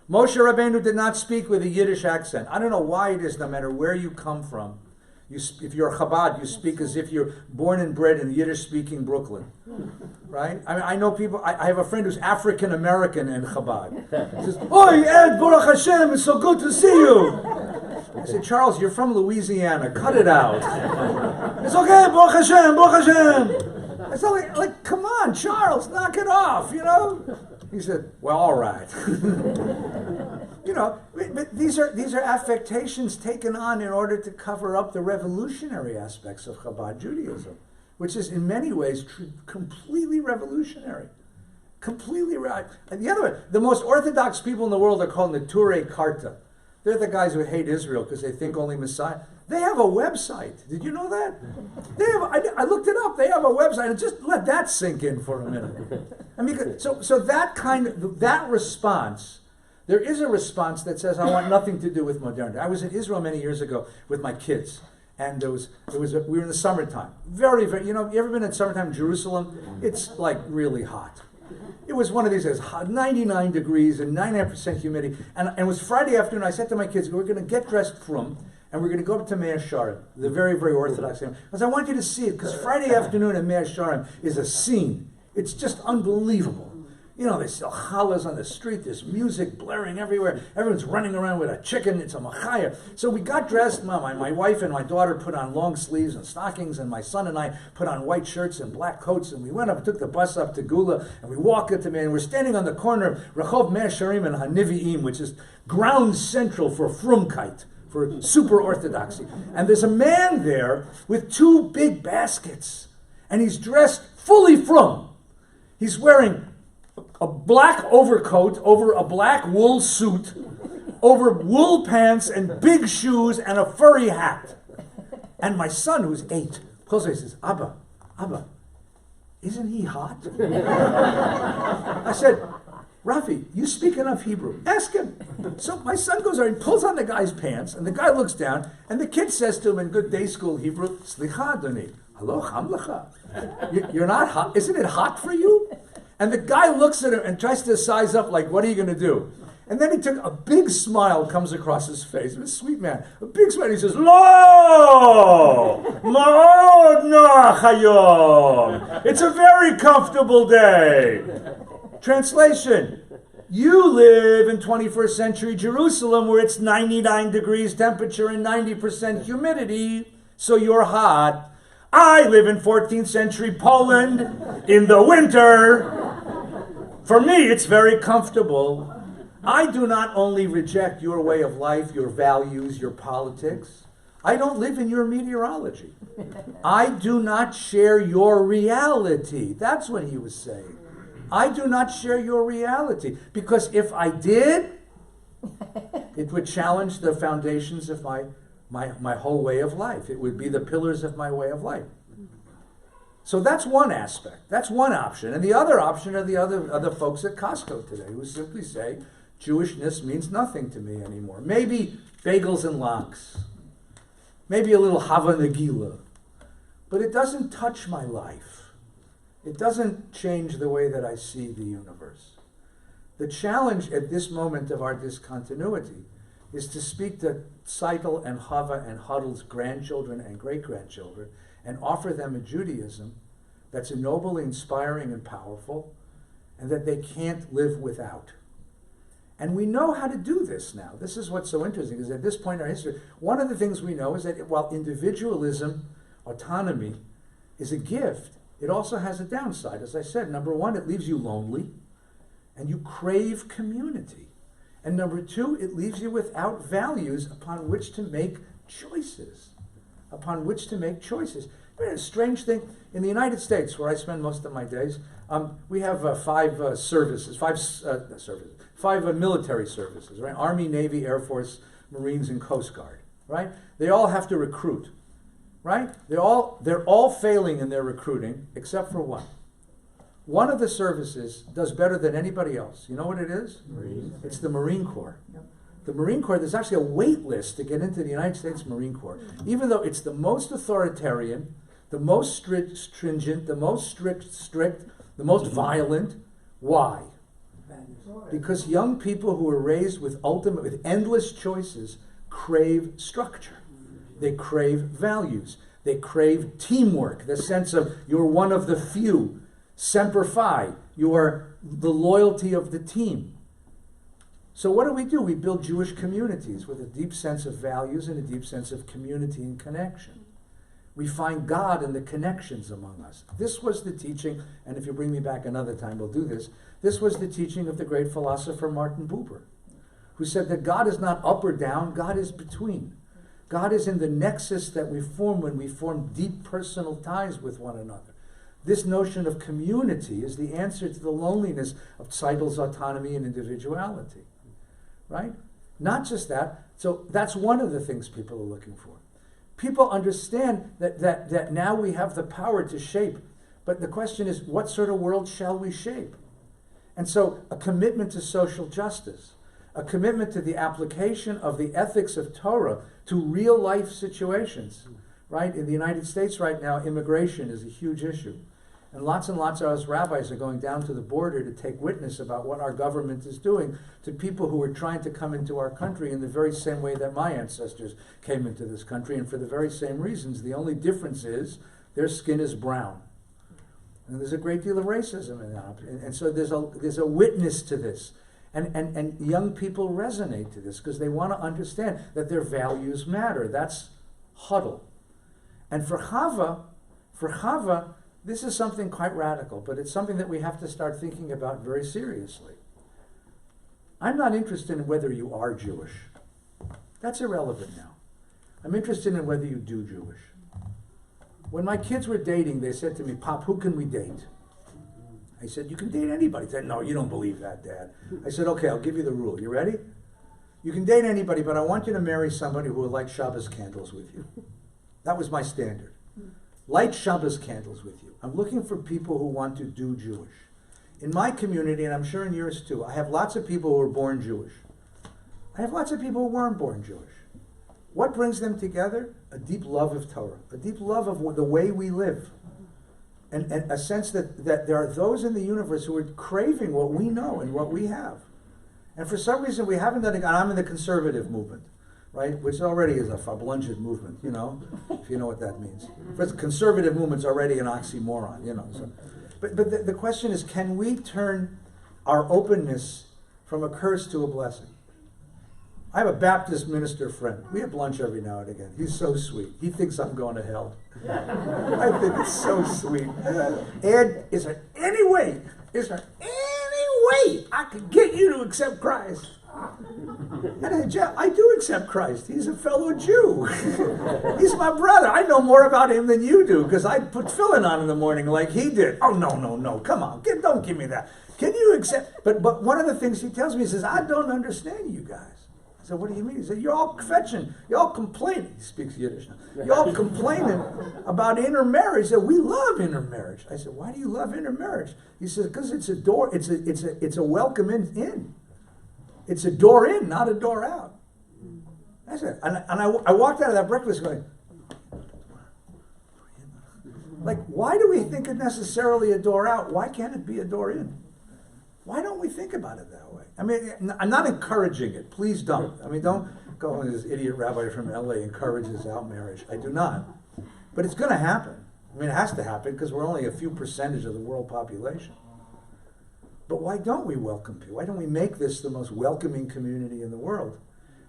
Moshe Rabbeinu did not speak with a Yiddish accent. I don't know why it is, no matter where you come from. If you're a Chabad, you speak as if you're born and bred in Yiddish-speaking Brooklyn, right? I mean, I know people, I have a friend who's African-American in Chabad. He says, Oi, Ed, Baruch Hashem, it's so good to see you. I said, Charles, you're from Louisiana, cut it out. It's okay, Baruch Hashem, Baruch Hashem. I said, like, come on, Charles, knock it off, you know? He said, well, all right. You know, but these are affectations taken on in order to cover up the revolutionary aspects of Chabad Judaism, which is in many ways completely revolutionary. Completely right. And the other way, the most orthodox people in the world are called the Touareg Cartoon. They're the guys who hate Israel because they think only Messiah. They have a website. Did you know that? I looked it up. They have a website. And just let that sink in for a minute. I mean, so that response, there is a response that says, I want nothing to do with modernity. I was in Israel many years ago with my kids. And we were in the summertime. Very, very, you ever been in summertime in Jerusalem? It's like really hot. It was one of these days, 99 degrees and 99% humidity. And it was Friday afternoon. I said to my kids, we're going to get dressed from, and we're going to go up to Mea Sharim, the very, very Orthodox name. Because I want you to see it, because Friday afternoon at Mea Sharim is a scene. It's just unbelievable. They sell challahs on the street. There's music blaring everywhere. Everyone's running around with a chicken. It's a machaya. So we got dressed. My wife and my daughter put on long sleeves and stockings, and my son and I put on white shirts and black coats, and we went up, took the bus up to Gula, and we walked up to me, and we're standing on the corner of Rehov Mea Shearim and Hanivi'im, which is ground central for frumkeit, for super orthodoxy. And there's a man there with two big baskets, and he's dressed fully frum. He's wearing a black overcoat over a black wool suit, over wool pants and big shoes and a furry hat. And my son, who's 8, pulls me and says, Abba, isn't he hot? I said, Rafi, you speak enough Hebrew. Ask him. So my son goes over and pulls on the guy's pants, and the guy looks down, and the kid says to him in good day school Hebrew, Slicha, Adoni, hello, cham lecha. You're not hot? Isn't it hot for you? And the guy looks at him and tries to size up, like, what are you going to do? And then he took a big smile comes across his face. He was a sweet man. A big smile. He says, Lo! Ma'od nach hayom. It's a very comfortable day. Translation. You live in 21st century Jerusalem where it's 99 degrees temperature and 90% humidity, so you're hot. I live in 14th century Poland in the winter. For me, it's very comfortable. I do not only reject your way of life, your values, your politics. I don't live in your meteorology. I do not share your reality. That's what he was saying. I do not share your reality. Because if I did, it would challenge the foundations of my whole way of life. It would be the pillars of my way of life. So that's one aspect. That's one option. And the other option are the other folks at Costco today who simply say, Jewishness means nothing to me anymore. Maybe bagels and lox. Maybe a little Hava Nagila. But it doesn't touch my life. It doesn't change the way that I see the universe. The challenge at this moment of our discontinuity is to speak to Seitel and Hava and Huddle's grandchildren and great-grandchildren and offer them a Judaism that's ennobling, inspiring, and powerful, and that they can't live without. And we know how to do this now. This is what's so interesting, is at this point in our history, one of the things we know is that while individualism, autonomy, is a gift, it also has a downside. As I said, number one, it leaves you lonely, and you crave community. And number two, it leaves you without values upon which to make choices. A strange thing, in the United States, where I spend most of my days, we have five military services, right? Army, Navy, Air Force, Marines, and Coast Guard, right? They all have to recruit, right? They're all failing in their recruiting, except for one. One of the services does better than anybody else. You know what it is? Marines. It's the Marine Corps. Yep. The Marine Corps, there's actually a wait list to get into the United States Marine Corps. Even though it's the most authoritarian, the most stringent, the most strict, the most violent. Why? Because young people who are raised with endless choices crave structure. They crave values. They crave teamwork, the sense of you're one of the few. Semper Fi, you are the loyalty of the team. So what do? We build Jewish communities with a deep sense of values and a deep sense of community and connection. We find God in the connections among us. This was the teaching, and if you bring me back another time, we'll do this. This was the teaching of the great philosopher Martin Buber, who said that God is not up or down, God is between. God is in the nexus that we form when we form deep personal ties with one another. This notion of community is the answer to the loneliness of Seidel's autonomy and individuality, right? Not just that. So that's one of the things people are looking for. People understand that now we have the power to shape, but the question is, what sort of world shall we shape? And so a commitment to social justice, a commitment to the application of the ethics of Torah to real life situations, right? In the United States right now, immigration is a huge issue. And lots of us rabbis are going down to the border to take witness about what our government is doing to people who are trying to come into our country in the very same way that my ancestors came into this country, and for the very same reasons. The only difference is their skin is brown. And there's a great deal of racism in that. And so there's a witness to this. And young people resonate to this because they want to understand that their values matter. That's huddle. And for Chava, this is something quite radical, but it's something that we have to start thinking about very seriously. I'm not interested in whether you are Jewish. That's irrelevant now. I'm interested in whether you do Jewish. When my kids were dating, they said to me, Pop, who can we date? I said, you can date anybody. They said, no, you don't believe that, Dad. I said, okay, I'll give you the rule. You ready? You can date anybody, but I want you to marry somebody who will light Shabbos candles with you. That was my standard. Light Shabbos candles with you. I'm looking for people who want to do Jewish. In my community, and I'm sure in yours too, I have lots of people who were born Jewish. I have lots of people who weren't born Jewish. What brings them together? A deep love of Torah, a deep love of the way we live. And a sense that there are those in the universe who are craving what we know and what we have. And for some reason we haven't done it, and I'm in the conservative movement, right? Which already is a fablunged movement, you know, if you know what that means. First, conservative movement's already an oxymoron, you know. So. But the question is, can we turn our openness from a curse to a blessing? I have a Baptist minister friend. We have lunch every now and again. He's so sweet. He thinks I'm going to hell. I think it's so sweet. Ed, is there any way I could get you to accept Christ? And I said, Jeff, I do accept Christ. He's a fellow Jew. He's my brother. I know more about him than you do because I put tefillin on in the morning like he did. Oh, no. Come on. Don't give me that. Can you accept? But one of the things he tells me, he says, I don't understand you guys. I said, what do you mean? He said, you're all kvetching. You're all complaining. He speaks Yiddish now. You're all complaining about intermarriage. He said, we love intermarriage. I said, why do you love intermarriage? He said, because it's a door. It's a welcome in. It's a door in, not a door out. I said, and I walked out of that breakfast going, like, why do we think it's necessarily a door out? Why can't it be a door in? Why don't we think about it that way? I mean, I'm not encouraging it. Please don't. I mean, don't go on this idiot rabbi from LA encourages out marriage. I do not. But it's going to happen. I mean, it has to happen because we're only a few percentage of the world population. But why don't we welcome people? Why don't we make this the most welcoming community in the world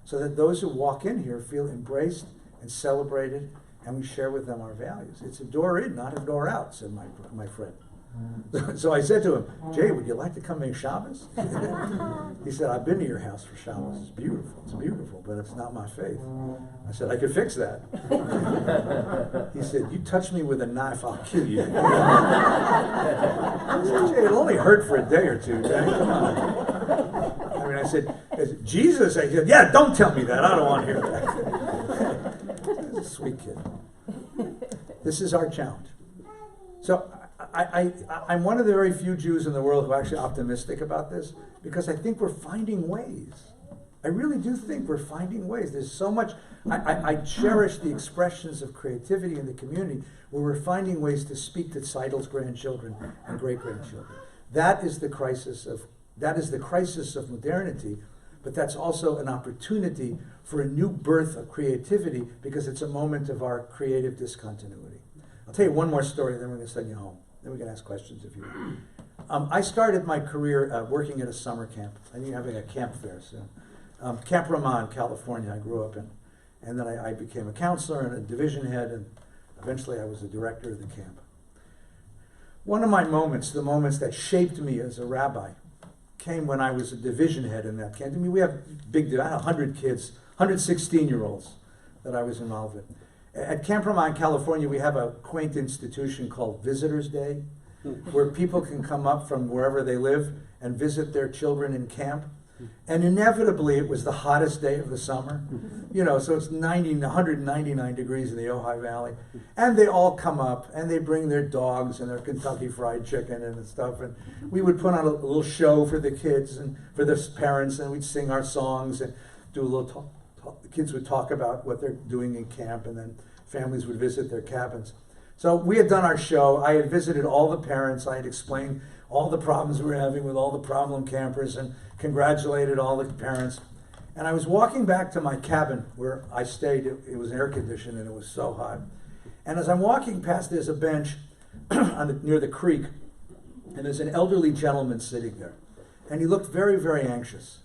so that those who walk in here feel embraced and celebrated and we share with them our values? It's a door in, not a door out, said my friend. So I said to him, Jay, would you like to come make Shabbos? He said, I've been to your house for Shabbos. It's beautiful, but it's not my faith. I said, I could fix that. He said, you touch me with a knife, I'll kill you. I said, Jay, it'll only hurt for a day or two, Jay. Come on. I mean, I said, Jesus, I said, yeah, don't tell me that. I don't want to hear that. He's a sweet kid. This is our challenge. So I'm one of the very few Jews in the world who are actually optimistic about this because I think we're finding ways. I really do think we're finding ways. There's so much. I cherish the expressions of creativity in the community where we're finding ways to speak to Seidel's grandchildren and great-grandchildren. That is the crisis of modernity, but that's also an opportunity for a new birth of creativity because it's a moment of our creative discontinuity. I'll tell you one more story, then we're going to send you home. Then we can ask questions if you want. I started my career working at a summer camp. I think having a camp fair soon. Camp Ramah in California, I grew up in. And then I became a counselor and a division head, and eventually I was the director of the camp. One of my moments, the moments that shaped me as a rabbi, came when I was a division head in that camp. I mean, we have I had 100 kids, 116-year-olds that I was involved in. At Camp Ramah in California, we have a quaint institution called Visitors Day, where people can come up from wherever they live and visit their children in camp. And inevitably, it was the hottest day of the summer. You know, so it's 199 degrees in the Ojai Valley. And they all come up, and they bring their dogs and their Kentucky Fried Chicken and stuff. And we would put on a little show for the kids and for the parents, and we'd sing our songs and do a little talk. The kids would talk about what they're doing in camp, and then families would visit their cabins. So we had done our show. I had visited all the parents. I had explained all the problems we were having with all the problem campers and congratulated all the parents. And I was walking back to my cabin where I stayed. It was air conditioned and it was so hot. And as I'm walking past, there's a bench. near the creek, and there's an elderly gentleman sitting there. And he looked very, very anxious.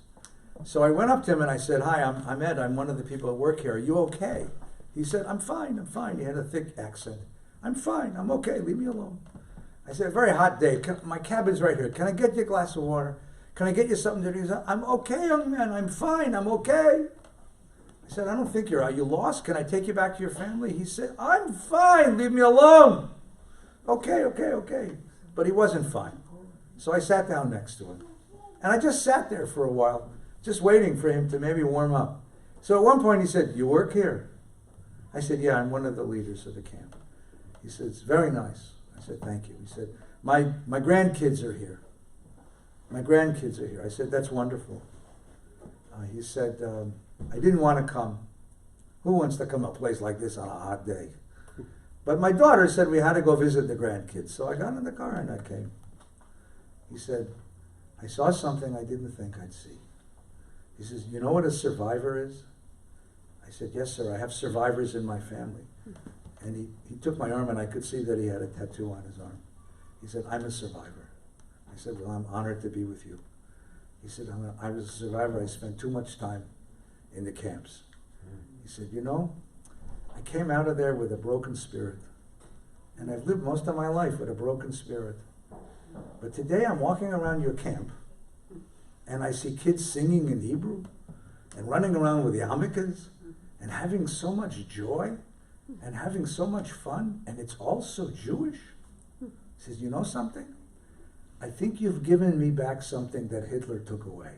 So I went up to him and I said, "Hi, I'm Ed. I'm one of the people that work here. Are you okay?" He said, I'm fine. He had a thick accent. "I'm fine. I'm okay. Leave me alone." I said, "Very hot day. My cabin's right here. Can I get you a glass of water? Can I get you something to drink?" He said, "I'm okay, young man. I'm fine. I'm okay." I said, "I don't think you're out. You lost? Can I take you back to your family?" He said, "I'm fine. Leave me alone." Okay. But he wasn't fine. So I sat down next to him. And I just sat there for a while, just waiting for him to maybe warm up. So at one point he said, "You work here?" I said, "Yeah, I'm one of the leaders of the camp." He said, "It's very nice." I said, "Thank you." He said, my grandkids are here. My grandkids are here." I said, "That's wonderful." He said, "I didn't want to come. Who wants to come to a place like this on a hot day? But my daughter said we had to go visit the grandkids. So I got in the car and I came." He said, "I saw something I didn't think I'd see." He says, "You know what a survivor is?" I said, "Yes, sir. I have survivors in my family." And he took my arm and I could see that he had a tattoo on his arm. He said, "I'm a survivor." I said, "Well, I'm honored to be with you." He said, I was a survivor. I spent too much time in the camps." He said, "You know, I came out of there with a broken spirit. And I've lived most of my life with a broken spirit. But today I'm walking around your camp and I see kids singing in Hebrew and running around with yarmulkes and having so much joy and having so much fun, and it's all so Jewish." He says, "You know something? I think you've given me back something that Hitler took away."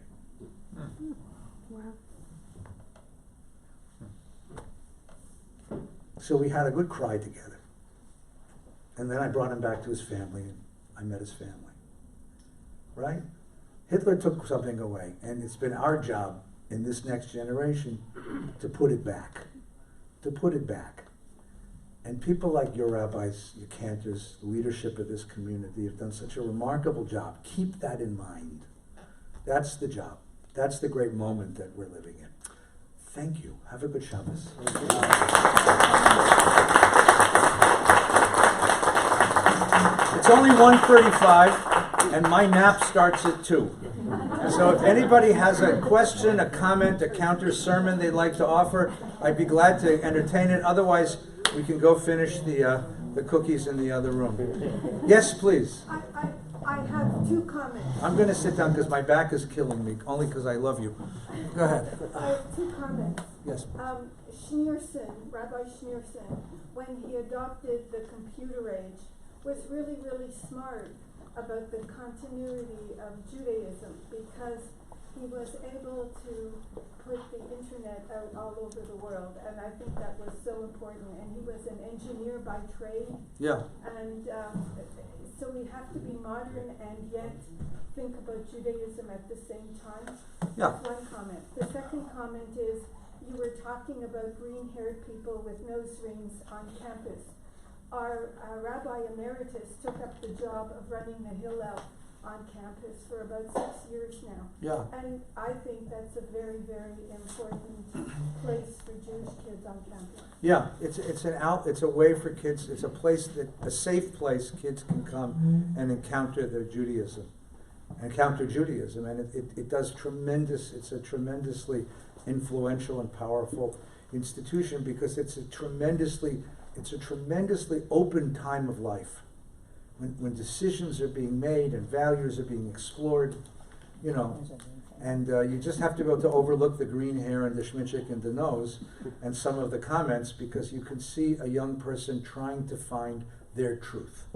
Wow. So we had a good cry together. And then I brought him back to his family, and I met his family. Right? Hitler took something away, and it's been our job in this next generation to put it back. To put it back. And people like your rabbis, your cantors, the leadership of this community have done such a remarkable job. Keep that in mind. That's the job. That's the great moment that we're living in. Thank you. Have a good Shabbos. It's only 1:35, and my nap starts at 2. So if anybody has a question, a comment, a counter sermon they'd like to offer, I'd be glad to entertain it. Otherwise, we can go finish the cookies in the other room. Yes, please. I have two comments. I'm going to sit down because my back is killing me, only because I love you. Go ahead. I have two comments. Yes. Schneerson, Rabbi Schneerson, when he adopted the computer age, was really, really smart about the continuity of Judaism, because he was able to put the internet out all over the world, and I think that was so important. And he was an engineer by trade. Yeah. And so we have to be modern and yet think about Judaism at the same time. Yeah. That's one comment. The second comment is, you were talking about green-haired people with nose rings on campus. Our Rabbi Emeritus took up the job of running the Hillel on campus for about 6 years now. Yeah. And I think that's a very, very important place for Jewish kids on campus. Yeah, it's a way for kids. It's a place a safe place kids can come and encounter their Judaism, and it does tremendous. It's a tremendously influential and powerful institution because it's a tremendously open time of life. When decisions are being made and values are being explored, and you just have to be able to overlook the green hair and the schmitchik and the nose and some of the comments, because you can see a young person trying to find their truth.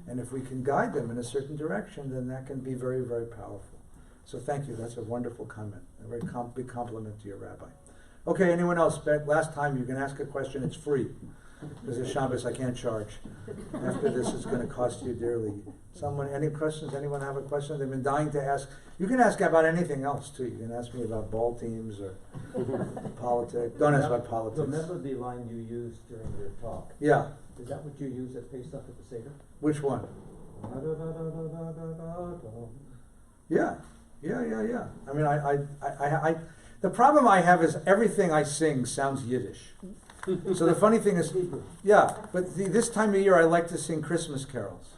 And if we can guide them in a certain direction, then that can be very, very powerful. So thank you. That's a wonderful comment. A very big compliment to your rabbi. Okay, anyone else? Last time you can ask a question. It's free. Because it's Shabbos, I can't charge. After this, it's going to cost you dearly. Any questions? Anyone have a question? They've been dying to ask. You can ask about anything else, too. You can ask me about ball teams or politics. Don't ask about politics. Remember the line you used during your talk? Yeah. Is that what you use at Pesach at the Seder? Which one? Yeah. I mean, the problem I have is everything I sing sounds Yiddish. So the funny thing is, yeah, but this time of year I like to sing Christmas carols.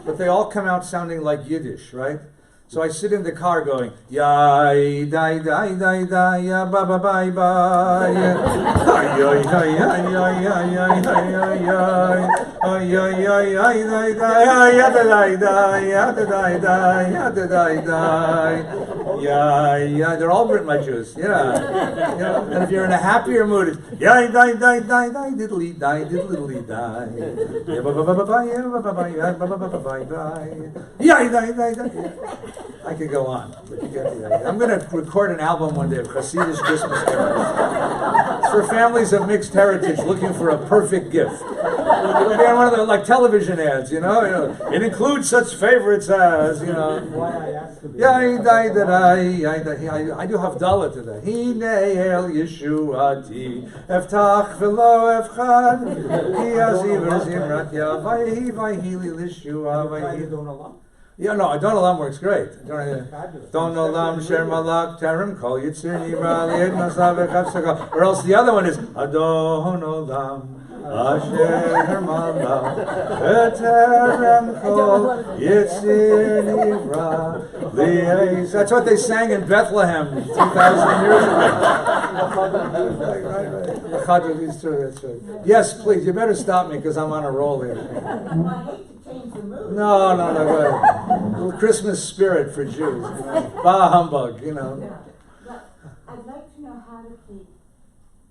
But they all come out sounding like Yiddish, right? So I sit in the car going, yai, dai, dai, dai, dai, ya, ba, ba, bye, bye, ya, ay, ay, ay, ay, ay, ay, ay, ay, ay, ay, ay, ay, dai, dai, ay, ya, da, dai, dai, ya, da, dai, dai, ya, da, dai, dai, ya, ya. They're all written by Jews, yeah. You know, and if you're in a happier mood, it's yai, dai, dai, dai, dai, diddly, dai, diddly, dai, ya, ba, ba, ba, ba, bye, ya, ba, ba, ba, ya, ba, ba, ba, ba, bye, bye, yai, dai, dai, dai. I could go on. But you get the idea. I'm going to record an album one day of Hasidic Christmas carols. It's for families of mixed heritage looking for a perfect gift. It'll be on one of the television ads, you know. It includes such favorites as, Why I asked to be. I do Havdalah today. Hine el Yeshuati, eftach v'lo efchad, ki aziv zimrat yavayhi vayhi lishua Try to vayhi. don't allow. Yeah, no, Adon Olam works great. Fabulous. Don Olam Sher Malak Terem Kol Yitzir Nivra Lied Masav Echad. Or else the other one is Adon Olam Asher Malak Terem Kol Yitzir Nivra Lied. That's what they sang in Bethlehem 2,000 years ago. That's right. Yes, please. You better stop me because I'm on a roll here. No, go ahead. Little Christmas spirit for Jews. Bah humbug, But I'd like to know how to keep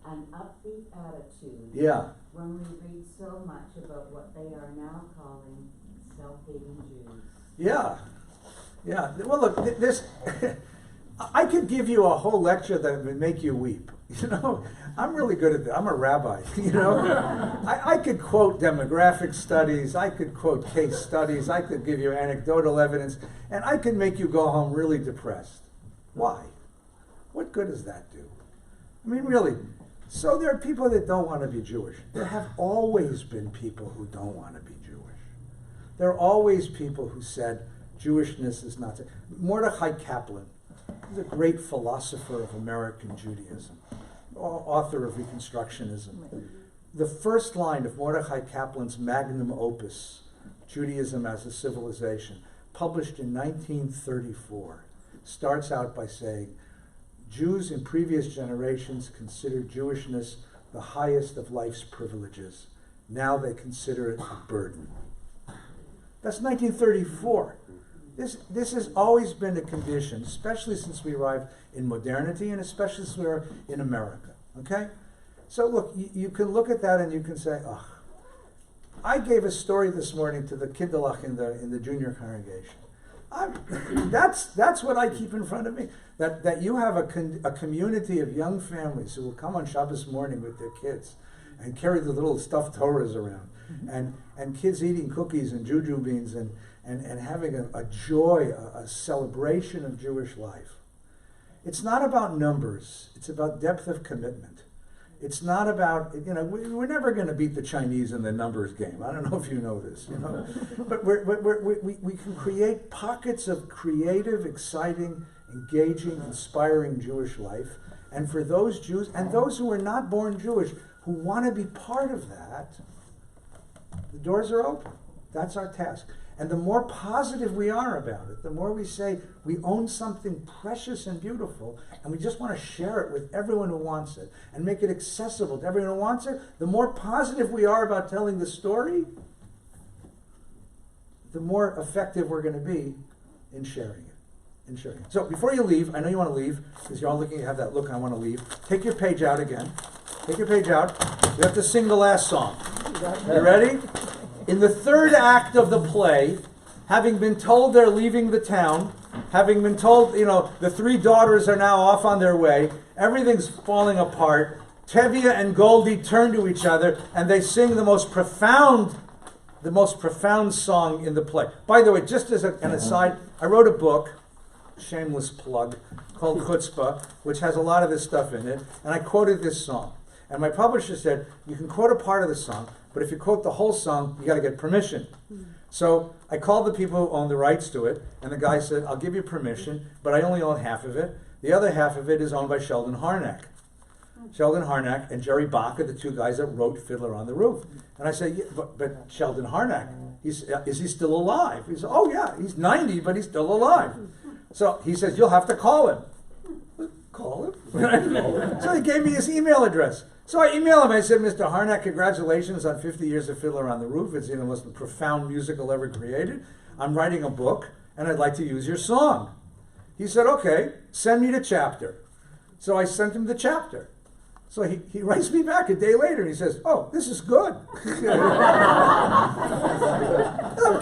an upbeat attitude Yeah. when we read so much about what they are now calling self-hating Jews. Yeah. Well, look, this. I could give you a whole lecture that would make you weep. I'm really good at that. I'm a rabbi. I could quote demographic studies. I could quote case studies. I could give you anecdotal evidence, and I could make you go home really depressed. Why? What good does that do? I mean, really. So there are people that don't want to be Jewish. There have always been people who don't want to be Jewish. There are always people who said Jewishness is not. Mordecai Kaplan. He's a great philosopher of American Judaism, author of Reconstructionism. The first line of Mordecai Kaplan's magnum opus, Judaism as a Civilization, published in 1934, starts out by saying, Jews in previous generations considered Jewishness the highest of life's privileges. Now they consider it a burden. That's 1934. This has always been a condition, especially since we arrived in modernity and especially since we are in America, okay? So look, you can look at that and you can say, ugh. I gave a story this morning to the Kindlech in the junior congregation. That's what I keep in front of me, that you have a community of young families who will come on Shabbos morning with their kids and carry the little stuffed Torahs around, and kids eating cookies and juju beans and having a joy, a celebration of Jewish life. It's not about numbers. It's about depth of commitment. It's not about, we're never going to beat the Chinese in the numbers game. I don't know if you know this, But we can create pockets of creative, exciting, engaging, inspiring Jewish life. And for those Jews, and those who are not born Jewish, who want to be part of that, the doors are open. That's our task. And the more positive we are about it, the more we say we own something precious and beautiful, and we just want to share it with everyone who wants it, and make it accessible to everyone who wants it, the more positive we are about telling the story, the more effective we're going to be in sharing it. So before you leave, I know you want to leave, because you're all looking, you have that look, I want to leave. Take your page out again. Take your page out. You have to sing the last song. You ready? In the third act of the play, having been told they're leaving the town, having been told, the three daughters are now off on their way, everything's falling apart, Tevye and Goldie turn to each other and they sing the most profound song in the play. By the way, just as an aside, I wrote a book, shameless plug, called Chutzpah, which has a lot of this stuff in it, and I quoted this song. And my publisher said, you can quote a part of the song, but if you quote the whole song, you got to get permission. So I called the people who own the rights to it, and the guy said, I'll give you permission, but I only own half of it. The other half of it is owned by Sheldon Harnack. Sheldon Harnack and Jerry Bach are the two guys that wrote Fiddler on the Roof. And I said, yeah, but Sheldon Harnack, is he still alive? He said, oh yeah, he's 90, but he's still alive. So he says, you'll have to call him. Call him? So he gave me his email address. So I emailed him. I said, Mr. Harnack, congratulations on 50 years of Fiddler on the Roof. It's the most profound musical ever created. I'm writing a book, and I'd like to use your song. He said, okay, send me the chapter. So I sent him the chapter. So he writes me back a day later, and he says, oh, this is good. I'm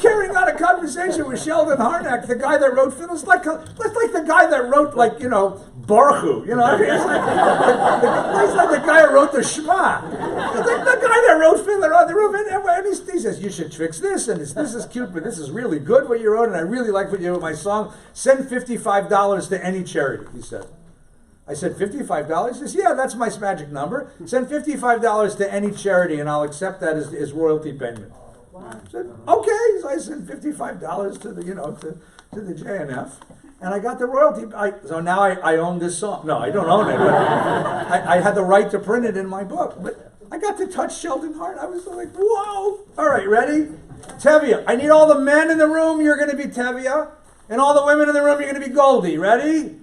carrying on a conversation with Sheldon Harnack, the guy that wrote Fiddler. It's like the guy that wrote, Baruch, you know, I mean, it's like the guy who wrote the Shema. The guy that wrote Fiddler on the Roof, and he says, you should fix this, and this is cute, but this is really good what you wrote, and I really like what you did with my song. Send $55 to any charity, he said. I said, $55? He says, yeah, that's my magic number. Send $55 to any charity, and I'll accept that as royalty payment. Wow. I said, okay. So I sent $55 to the, to the JNF. And I got the royalty. So now I own this song. No, I don't own it. But I had the right to print it in my book. But I got to touch Sheldon Hart. I was like, whoa. All right, ready? Tevye. I need all the men in the room. You're going to be Tevye. And all the women in the room, you're going to be Goldie. Ready?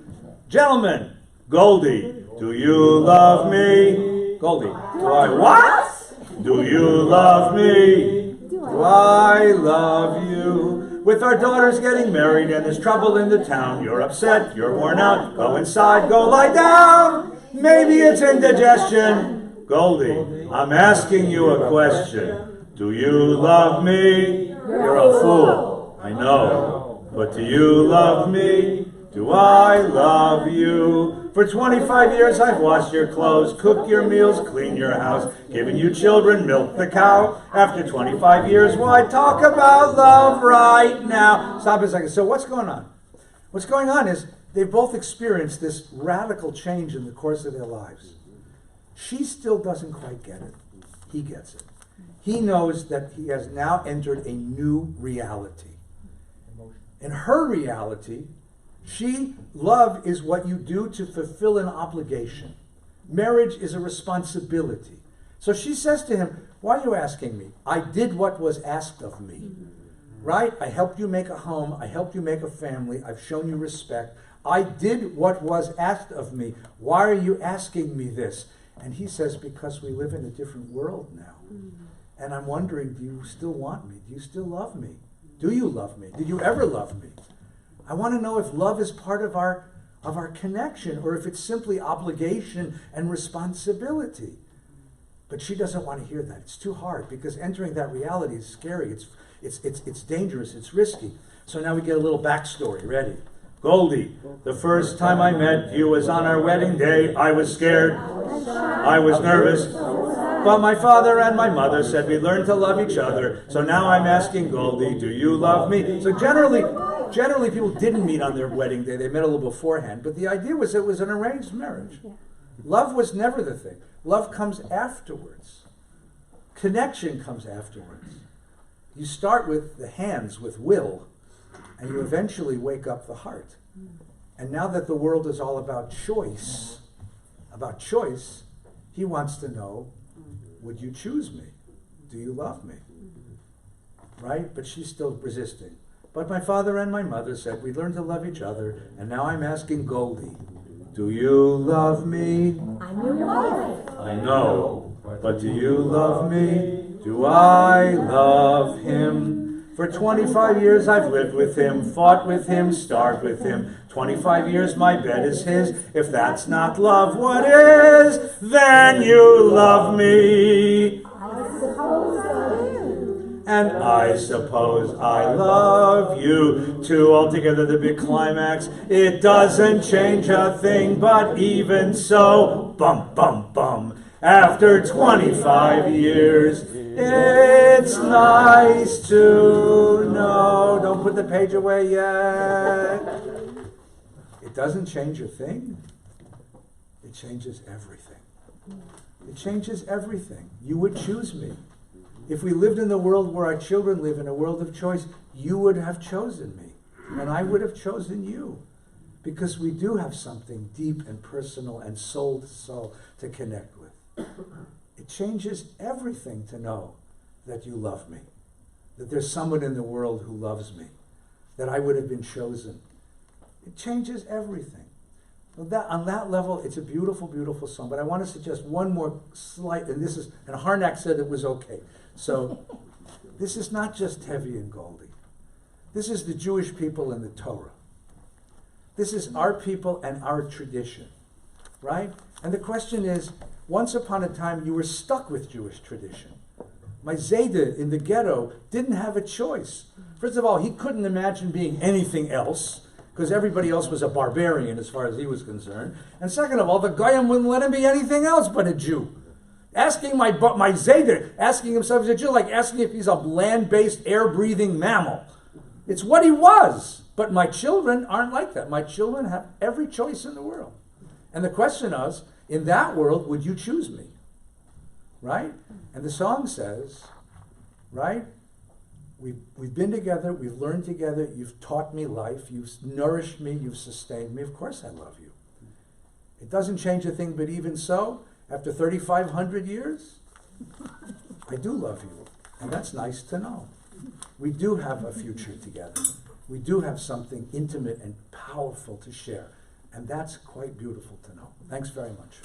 Gentlemen, Goldie, do you love me? Goldie, do I what? Do you love me? Do I love you? With our daughters getting married and there's trouble in the town, you're upset, you're worn out, go inside, go lie down. Maybe it's indigestion. Goldie, I'm asking you a question. Do you love me? You're a fool, I know. But do you love me? Do I love you? For 25 years I've washed your clothes, cooked your meals, cleaned your house, given you children, milked the cow. After 25 years, why talk about love right now? Stop a second. So what's going on? What's going on is they've both experienced this radical change in the course of their lives. She still doesn't quite get it. He gets it. He knows that he has now entered a new reality. In her reality, love is what you do to fulfill an obligation. Marriage is a responsibility. So she says to him, why are you asking me? I did what was asked of me. Right? I helped you make a home. I helped you make a family. I've shown you respect. I did what was asked of me. Why are you asking me this? And he says, because we live in a different world now. And I'm wondering, do you still want me? Do you still love me? Do you love me? Did you ever love me? I want to know if love is part of our connection or if it's simply obligation and responsibility. But she doesn't want to hear that. It's too hard because entering that reality is scary. It's dangerous. It's risky. So now we get a little backstory. Ready? Goldie, the first time I met you was on our wedding day. I was scared. I was nervous. But my father and my mother said we learned to love each other. So now I'm asking Goldie, do you love me? So generally people didn't meet on their wedding day. They met a little beforehand. But the idea was it was an arranged marriage. Love was never the thing. Love comes afterwards. Connection comes afterwards. You start with the hands, with will, and you eventually wake up the heart. And now that the world is all about choice, he wants to know, would you choose me? Do you love me? Right? But she's still resisting. But my father and my mother said we learned to love each other, and now I'm asking Goldie, do you love me? I'm your wife. I know, but do you love me? Do I love him? For 25 years I've lived with him, fought with him, starved with him. 25 years my bed is his. If that's not love, what is? Then you love me. I suppose I do. And I suppose I love you. Two altogether, the big climax. It doesn't change a thing, but even so, bum, bum, bum. After 25 years, it's nice to know. Don't put the page away yet. It doesn't change a thing. It changes everything. It changes everything. You would choose me. If we lived in the world where our children live, in a world of choice, you would have chosen me. And I would have chosen you. because we do have something deep and personal and soul to soul to connect with. It changes everything to know that you love me, that there's someone in the world who loves me, that I would have been chosen. It changes everything. Well, on that level, it's a beautiful, beautiful song. But I want to suggest one more slight, and Harnack said it was okay. So this is not just Heavy and Goldie. This is the Jewish people and the Torah. This is our people and our tradition, right? And the question is, once upon a time, you were stuck with Jewish tradition. My Zayda in the ghetto didn't have a choice. First of all, he couldn't imagine being anything else, because everybody else was a barbarian as far as he was concerned. And second of all, the Goyim wouldn't let him be anything else but a Jew. Asking my Zayda, asking himself as a Jew, like asking if he's a land-based, air-breathing mammal. It's what he was. But my children aren't like that. My children have every choice in the world. And the question is, in that world, would you choose me? Right? And the song says, right? We've been together, we've learned together, you've taught me life, you've nourished me, you've sustained me. Of course I love you. It doesn't change a thing, but even so, after 3,500 years, I do love you. And that's nice to know. We do have a future together. We do have something intimate and powerful to share. And that's quite beautiful to know. Thanks very much.